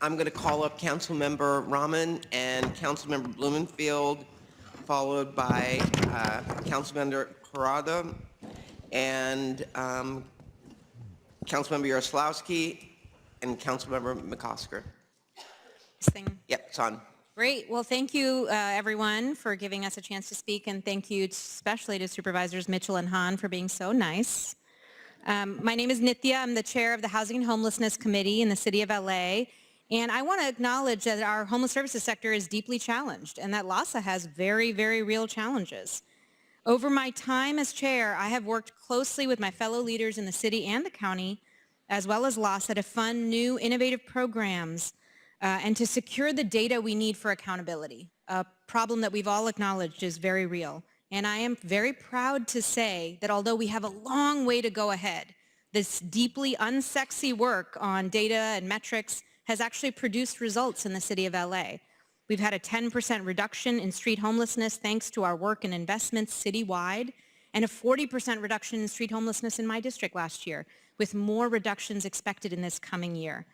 I'm going to call up Councilmember Rahman and Councilmember Blumenfield, followed by Councilmember Harada and Councilmember Yaroslavsky and Councilmember McCosker. Yep, it's on. Great. Well, thank you, everyone, for giving us a chance to speak, and thank you especially to Supervisors Mitchell and Hahn for being so nice. My name is Nithya. I'm the chair of the Housing and Homelessness Committee in the City of LA, and I want to acknowledge that our homeless services sector is deeply challenged and that LAHSA has very, very real challenges. Over my time as chair, I have worked closely with my fellow leaders in the city and the county, as well as LAHSA, to fund new innovative programs and to secure the data we need for accountability, a problem that we've all acknowledged is very real. And I am very proud to say that although we have a long way to go ahead, this deeply unsexy work on data and metrics has actually produced results in the city of LA. We've had a 10% reduction in street homelessness thanks to our work and investments citywide, and a 40% reduction in street homelessness in my district last year, with more reductions expected in this coming year.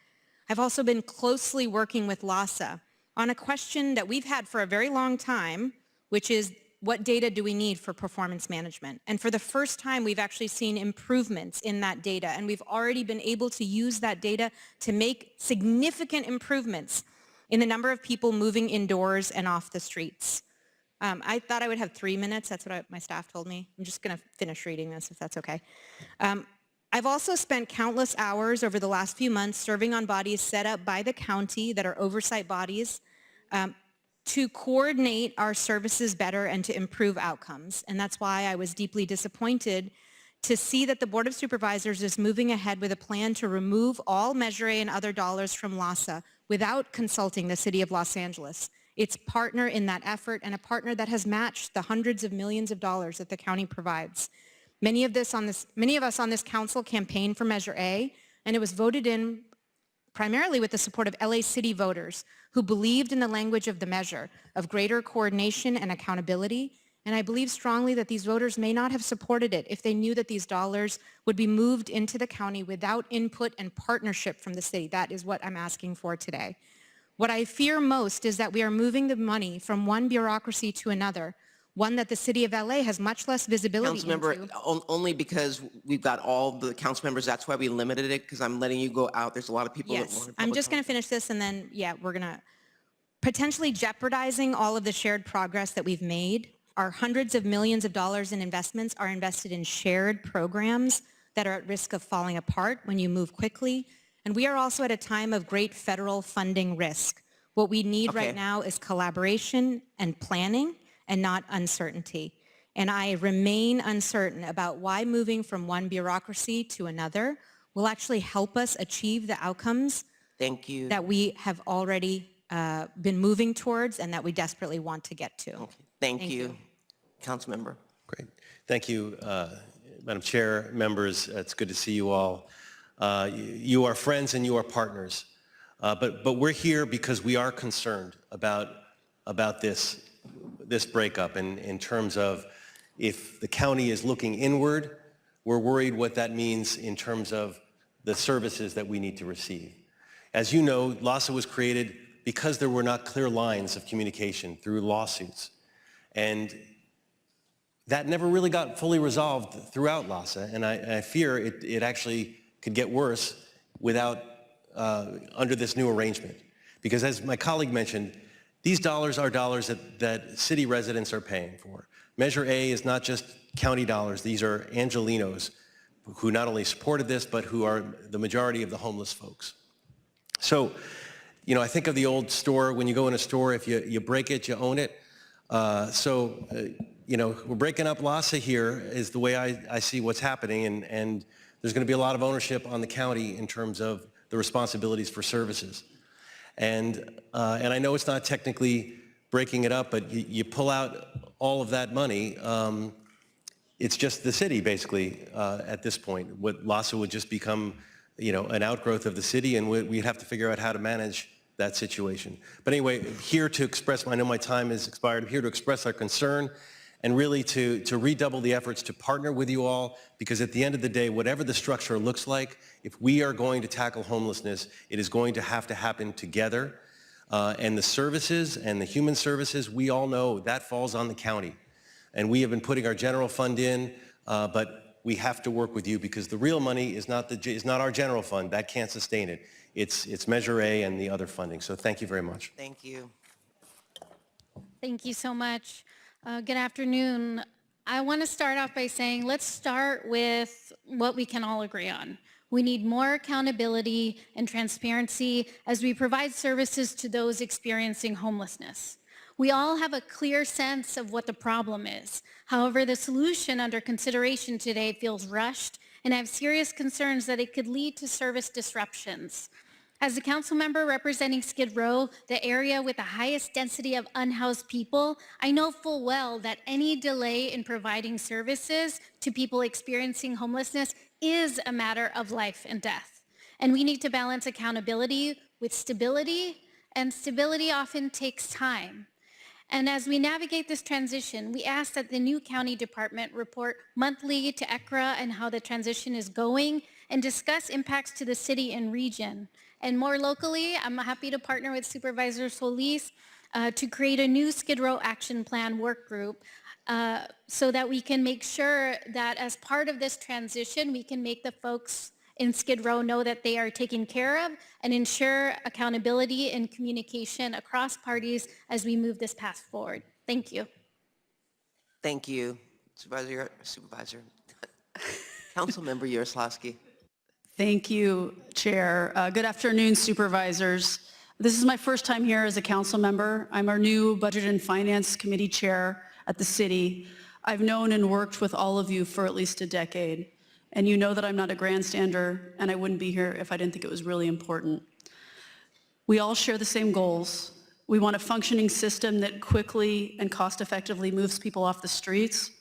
I've also been closely working with LAHSA on a question that we've had for a very long time, which is what data do we need for performance management? And for the first time, we've actually seen improvements in that data, and we've already been able to use that data to make significant improvements in the number of people moving indoors and off the streets. I thought I would have 3 minutes. That's what my staff told me. I'm just going to finish reading this, if that's okay. I've also spent countless hours over the last few months serving on bodies set up by the county that are oversight bodies to coordinate our services better and to improve outcomes. And that's why I was deeply disappointed to see that the Board of Supervisors is moving ahead with a plan to remove all Measure A and other dollars from LAHSA without consulting the City of Los Angeles, its partner in that effort, and a partner that has matched the hundreds of millions of dollars that the county provides. Many of us on this council campaigned for Measure A, and it was voted in primarily with the support of LA City voters who believed in the language of the measure of greater coordination and accountability. And I believe strongly that these voters may not have supported it if they knew that these dollars would be moved into the county without input and partnership from the city. That is what I'm asking for today. What I fear most is that we are moving the money from one bureaucracy to another, one that the City of LA has much less visibility into. Only because we've got all the council members, that's why we limited it, because I'm letting you go out. There's a lot of people that want to. I'm just going to finish this, and then, yeah, we're going to potentially jeopardizing all of the shared progress that we've made. Our hundreds of millions of dollars in investments are invested in shared programs that are at risk of falling apart when you move quickly. And we are also at a time of great federal funding risk. What we need right now is collaboration and planning, and not uncertainty. And I remain uncertain about why moving from one bureaucracy to another will actually help us achieve the outcomes that we have already been moving towards and that we desperately want to get to. Thank you. Councilmember. Great. Thank you, Madam Chair, members. It's good to see you all. You are friends and you are partners. But we're here because we are concerned about this breakup in terms of if the county is looking inward, we're worried what that means in terms of the services that we need to receive. As you know, LAHSA was created because there were not clear lines of communication through lawsuits. And that never really got fully resolved throughout LAHSA, and I fear it actually could get worse without under this new arrangement. Because as my colleague mentioned, these dollars are dollars that city residents are paying for. Measure A is not just county dollars. These are Angelenos who not only supported this, but who are the majority of the homeless folks. So, you know, I think of the old store, when you go in a store, if you break it, you own it. You know, we're breaking up LAHSA here is the way I see what's happening, and there's going to be a lot of ownership on the county in terms of the responsibilities for services. And I know it's not technically breaking it up, but you pull out all of that money, it's just the city basically at this point. What LAHSA would just become, you know, an outgrowth of the city, and we'd have to figure out how to manage that situation. But anyway, here to express, I know my time has expired, I'm here to express our concern and really to redouble the efforts to partner with you all, because at the end of the day, whatever the structure looks like, if we are going to tackle homelessness, it is going to have to happen together. And the services and the human services, we all know that falls on the county. And we have been putting our general fund in, but we have to work with you, because the real money is not our general fund. That can't sustain it. It's Measure A and the other funding. So thank you very much. Thank you. Thank you so much. Good afternoon. I want to start off by saying let's start with what we can all agree on. We need more accountability and transparency as we provide services to those experiencing homelessness. We all have a clear sense of what the problem is. However, the solution under consideration today feels rushed, and I have serious concerns that it could lead to service disruptions. As a council member representing Skid Row, the area with the highest density of unhoused people, I know full well that any delay in providing services to people experiencing homelessness is a matter of life and death. And we need to balance accountability with stability, and stability often takes time. And as we navigate this transition, we ask that the new county department report monthly to ECRA and how the transition is going, and discuss impacts to the city and region. And more locally, I'm happy to partner with Supervisor Solis to create a new Skid Row Action Plan work group so that we can make sure that as part of this transition, we can make the folks in Skid Row know that they are taken care of and ensure accountability and communication across parties as we move this path forward. Thank you. Thank you, Supervisor. Councilmember Yaroslavsky. Thank you, Chair. Good afternoon, supervisors. This is my first time here as a council member. I'm our new Budget and Finance Committee Chair at the city. I've known and worked with all of you for at least a decade, and you know that I'm not a grandstander, and I wouldn't be here if I didn't think it was really important. We all share the same goals. We want a functioning system that quickly and cost-effectively moves people off the streets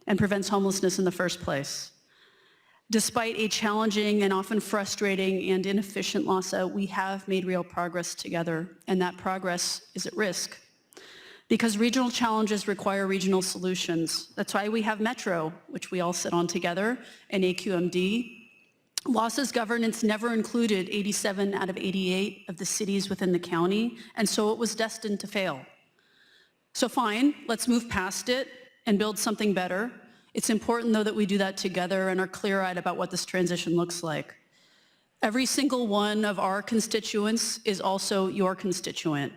and prevents homelessness in the first place. Despite a challenging and often frustrating and inefficient LAHSA, we have made real progress together, and that progress is at risk. Because regional challenges require regional solutions. That's why we have Metro, which we all sit on together, and AQMD. LAHSA's governance never included 87 out of 88 of the cities within the county, and so it was destined to fail. So fine, let's move past it and build something better. It's important, though, that we do that together and are clear-eyed about what this transition looks like. Every single one of our constituents is also your constituent.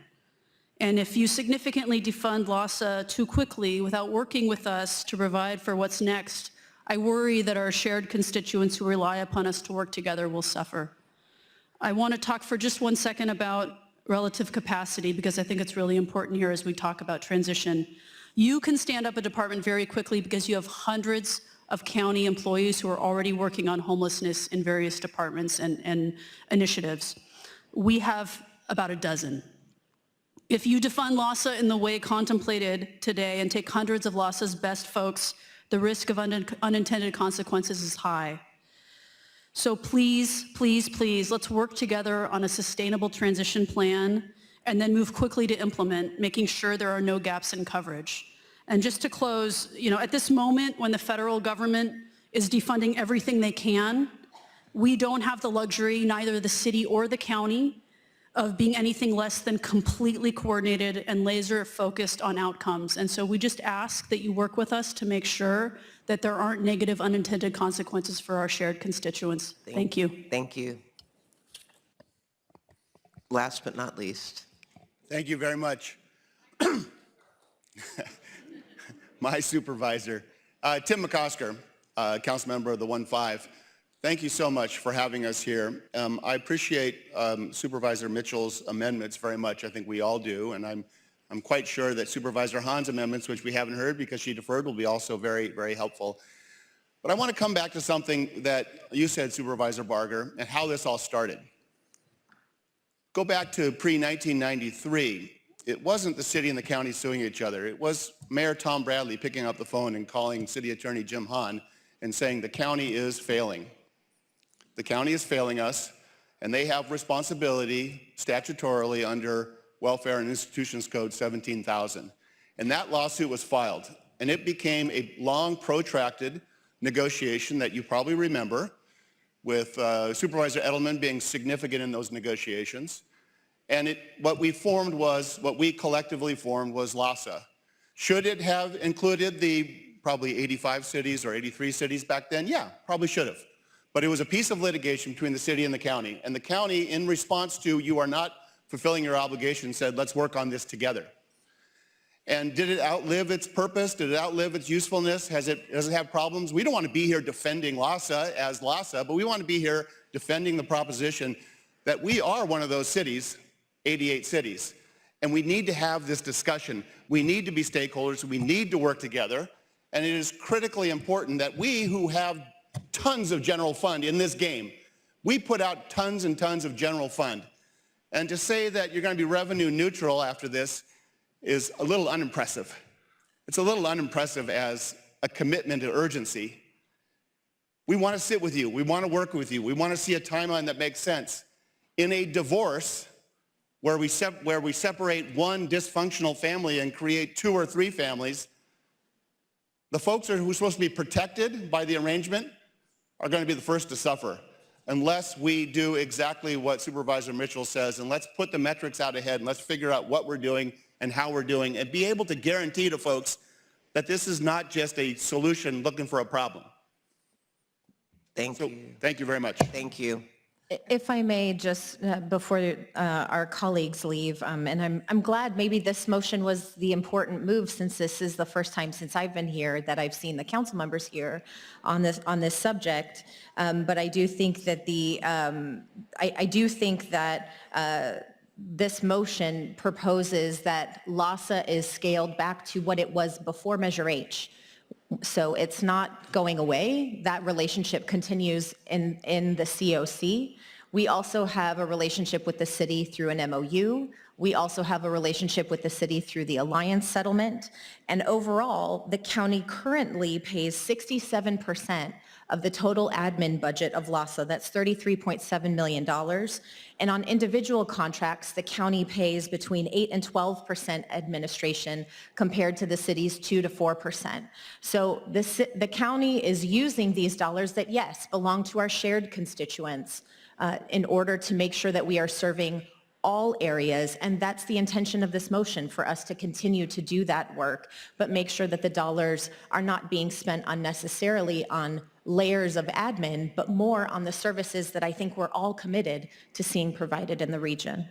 And if you significantly defund LAHSA too quickly without working with us to provide for what's next, I worry that our shared constituents who rely upon us to work together will suffer. I want to talk for just 1 second about relative capacity, because I think it's really important here as we talk about transition. You can stand up a department very quickly because you have hundreds of county employees who are already working on homelessness in various departments and initiatives. We have about a dozen. If you defund LAHSA in the way contemplated today and take hundreds of LAHSA's best folks, the risk of unintended consequences is high. So please, please, please, let's work together on a sustainable transition plan and then move quickly to implement, making sure there are no gaps in coverage. And just to close, at this moment when the federal government is defunding everything they can, we don't have the luxury, neither the city or the county, of being anything less than completely coordinated and laser focused on outcomes. And so we just ask that you work with us to make sure that there aren't negative unintended consequences for our shared constituents. Thank you. Thank you. Last but not least. Thank you very much. My supervisor, Tim McCosker, council member of the 1-5. Thank you so much for having us here. I appreciate Supervisor Mitchell's amendments very much. I think we all do, and I'm quite sure that Supervisor Hahn's amendments, which we haven't heard because she deferred, will be also very, very helpful. But I want to come back to something that you said, Supervisor Barger, and how this all started. Go back to pre-1993. It wasn't the city and the county suing each other. It was Mayor Tom Bradley picking up the phone and calling City Attorney Jim Hahn and saying the county is failing. The county is failing us, and they have responsibility statutorily under Welfare and Institutions Code 17,000. And that lawsuit was filed. And it became a long, protracted negotiation that you probably remember, with Supervisor Edelman being significant in those negotiations. And what we collectively formed was LAHSA. Should it have included the probably 85 cities or 83 cities back then? Yeah, probably should have. But it was a piece of litigation between the city and the county. And the county, in response to you are not fulfilling your obligation, said, let's work on this together. And did it outlive its purpose? Did it outlive its usefulness? Does it have problems? We don't want to be here defending LAHSA as LAHSA, but we want to be here defending the proposition that we are one of those cities, 88 cities. And we need to have this discussion. We need to be stakeholders. We need to work together. And it is critically important that we who have tons of general fund in this game, we put out tons and tons of general fund. And to say that you're going to be revenue neutral after this is a little unimpressive. It's a little unimpressive as a commitment to urgency. We want to sit with you. We want to work with you. We want to see a timeline that makes sense. In a divorce where we separate one dysfunctional family and create 2 or 3 families, the folks who are supposed to be protected by the arrangement are going to be the first to suffer unless we do exactly what Supervisor Mitchell says, and let's put the metrics out ahead and let's figure out what we're doing and how we're doing, and be able to guarantee to folks that this is not just a solution looking for a problem. Thank you. Thank you very much. Thank you. If I may, just before our colleagues leave, and I'm glad maybe this motion was the important move, since this is the first time since I've been here that I've seen the council members here on this subject. But I do think that this motion proposes that LAHSA is scaled back to what it was before Measure H. So it's not going away. That relationship continues in the COC. We also have a relationship with the city through an MOU. We also have a relationship with the city through the Alliance settlement. And overall, the county currently pays 67% of the total admin budget of LAHSA. That's $33.7 million. And on individual contracts, the county pays between 8 and 12% administration compared to the city's 2 to 4%. So the county is using these dollars that, yes, belong to our shared constituents in order to make sure that we are serving all areas, and that's the intention of this motion, for us to continue to do that work, but make sure that the dollars are not being spent unnecessarily on layers of admin, but more on the services that I think we're all committed to seeing provided in the region.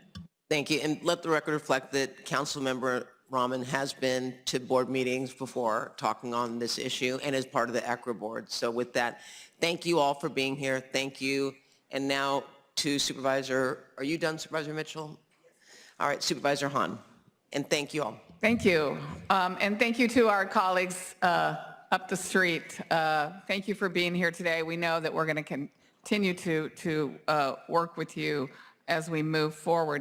Thank you. And let the record reflect that Councilmember Rahman has been to board meetings before talking on this issue and is part of the ECRA board. So with that, thank you all for being here. Thank you. And now to Supervisor, are you done, Supervisor Mitchell? All right, Supervisor Hahn. And thank you all. Thank you. And thank you to our colleagues up the street. Thank you for being here today. We know that we're going to continue to work with you as we move forward.